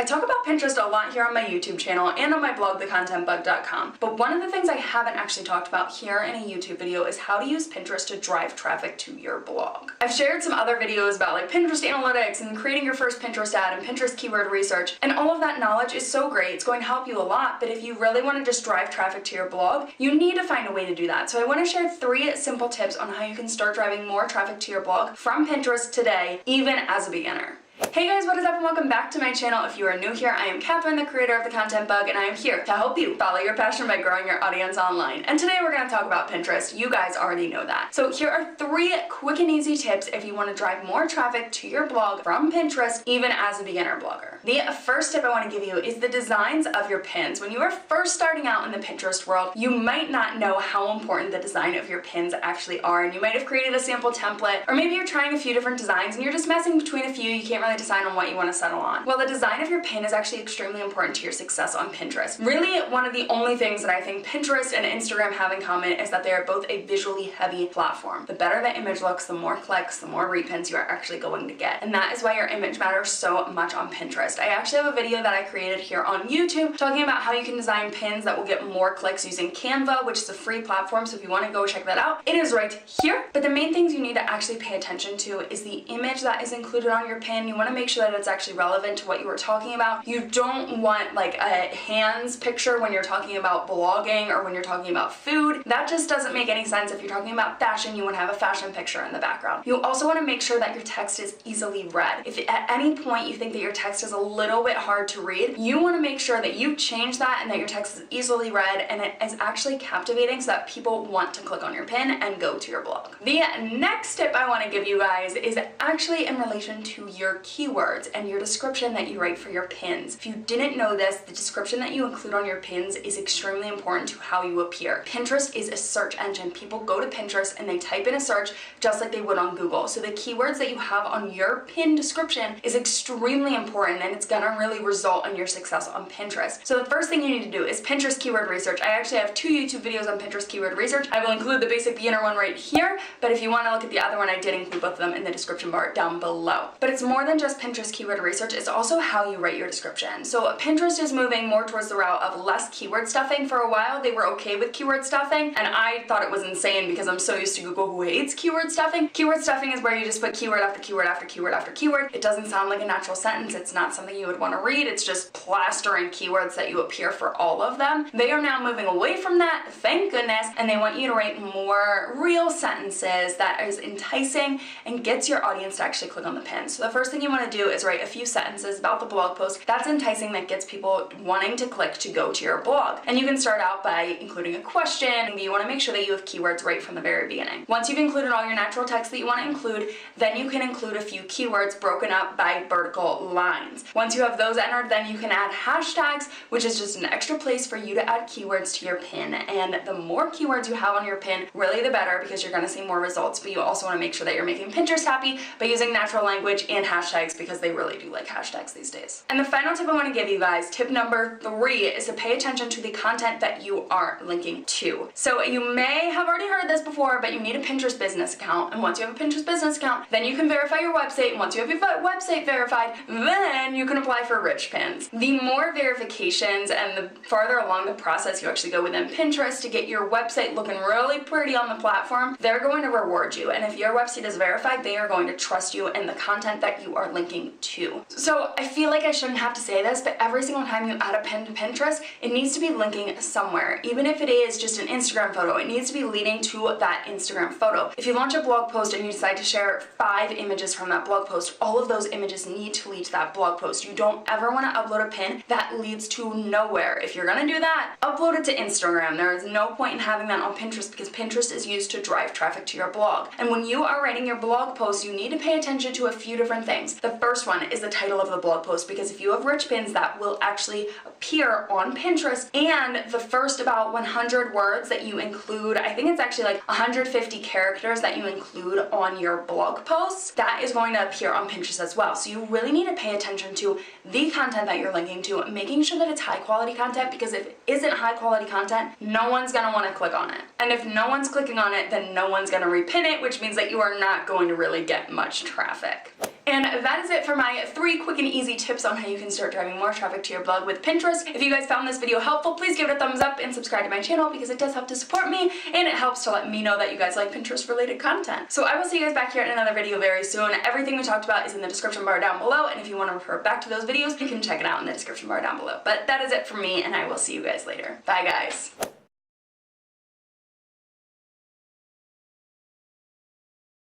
talk about Pinterest a lot here on my YouTube channel and on my blog, Thecontentbug.com, but one of the things I haven't actually talked about here in a YouTube video is how to use Pinterest to drive traffic to your blog. I've shared some other videos about like Pinterest analytics and creating your first Pinterest ad and Pinterest keyword research, and all of that knowledge is so great. It's going to help you a lot, but if you really want to just drive traffic to your blog, you need to find a way to do that. So I want to share 3 simple tips on how you can start driving more traffic to your blog from Pinterest today, even as a beginner. Hey guys, what is up and welcome back to my channel. If you are new here, I am Cathrin, the creator of The Content Bug, and I am here to help you follow your passion by growing your audience online. And today we're going to talk about Pinterest. You guys already know that. So here are 3 quick and easy tips if you want to drive more traffic to your blog from Pinterest, even as a beginner blogger. The first tip I want to give you is the designs of your pins. When you are first starting out in the Pinterest world, you might not know how important the design of your pins actually are, and you might have created a sample template, or maybe you're trying a few different designs and you're just messing between a few. You can't really decide on what you want to settle on. Well, the design of your pin is actually extremely important to your success on Pinterest. Really, one of the only things that I think Pinterest and Instagram have in common is that they are both a visually heavy platform. The better the image looks, the more clicks, the more repins you are actually going to get. And that is why your image matters so much on Pinterest. I actually have a video that I created here on YouTube talking about how you can design pins that will get more clicks using Canva, which is a free platform, so if you want to go check that out, it is right here. But the main things you need to actually pay attention to is the image that is included on your pin. You want to make sure that it's actually relevant to what you were talking about. You don't want like a hands picture when you're talking about blogging or when you're talking about food. That just doesn't make any sense. If you're talking about fashion, you want to have a fashion picture in the background. You also want to make sure that your text is easily read. If at any point you think that your text is a little bit hard to read, you want to make sure that you change that and that your text is easily read and it is actually captivating so that people want to click on your pin and go to your blog. The next tip I want to give you guys is actually in relation to your keywords and your description that you write for your pins. If you didn't know this, the description that you include on your pins is extremely important to how you appear. Pinterest is a search engine. People go to Pinterest and they type in a search just like they would on Google. So the keywords that you have on your pin description is extremely important, and it's gonna really result in your success on Pinterest. So the first thing you need to do is Pinterest keyword research. I actually have 2 YouTube videos on Pinterest keyword research. I will include the basic beginner one right here, but if you want to look at the other one, I did include both of them in the description bar down below. But it's more than just Pinterest keyword research, it's also how you write your description. So Pinterest is moving more towards the route of less keyword stuffing. For a while they were okay with keyword stuffing, and I thought it was insane because I'm so used to Google, who hates keyword stuffing. Keyword stuffing is where you just put keyword after keyword after keyword after keyword. It doesn't sound like a natural sentence. It's not something you would want to read. It's just plastering keywords that you appear for all of them. They are now moving away from that, thank goodness, and they want you to write more real sentences that is enticing and gets your audience to actually click on the pin. So the first thing you want to do is write a few sentences about the blog post that's enticing, that gets people wanting to click to go to your blog. And you can start out by including a question. You want to make sure that you have keywords right from the very beginning. Once you've included all your natural text that you want to include, then you can include a few keywords broken up by vertical lines. Once you have those entered, then you can add hashtags, which is just an extra place for you to add keywords to your pin. And the more keywords you have on your pin, really the better, because you're going to see more results. But you also want to make sure that you're making Pinterest happy by using natural language and hashtags, because they really do like hashtags these days. And the final tip I want to give you guys, tip number 3, is to pay attention to the content that you are linking to. So you may have already heard this before, but you need a Pinterest business account. And once you have a Pinterest business account, then you can verify your website. And once you have your website verified, then you can apply for rich pins. The more verifications and the farther along the process you actually go within Pinterest to get your website looking really pretty on the platform, they're going to reward you. And if your website is verified, they are going to trust you and the content that you are linking to. So I feel like I shouldn't have to say this, but every single time you add a pin to Pinterest, it needs to be linking somewhere. Even if it is just an Instagram photo, it needs to be leading to that Instagram photo. If you launch a blog post and you decide to share 5 images from that blog post, all of those images need to lead to that blog post. You don't ever want to upload a pin that leads to nowhere. If you're gonna do that, upload it to Instagram. There is no point in having that on Pinterest, because Pinterest is used to drive traffic to your blog. And when you are writing your blog post, you need to pay attention to a few different things. The first one is the title of the blog post, because if you have rich pins, that will actually appear on Pinterest. And the first about 100 words that you include, I think it's actually like 150 characters that you include on your blog posts, that is going to appear on Pinterest as well. So you really need to pay attention to the content that you're linking to, making sure that it's high quality content, because if it isn't high quality content, no one's gonna want to click on it. And if no one's clicking on it, then no one's gonna repin it, which means that you are not going to really get much traffic. And that is it for my 3 quick and easy tips on how you can start driving more traffic to your blog with Pinterest. If you guys found this video helpful, please give it a thumbs up and subscribe to my channel because it does help to support me and it helps to let me know that you guys like Pinterest related content. So I will see you guys back here in another video very soon. Everything we talked about is in the description bar down below, and if you want to refer back to those videos, you can check it out in the description bar down below. But that is it for me, and I will see you guys later. Bye guys.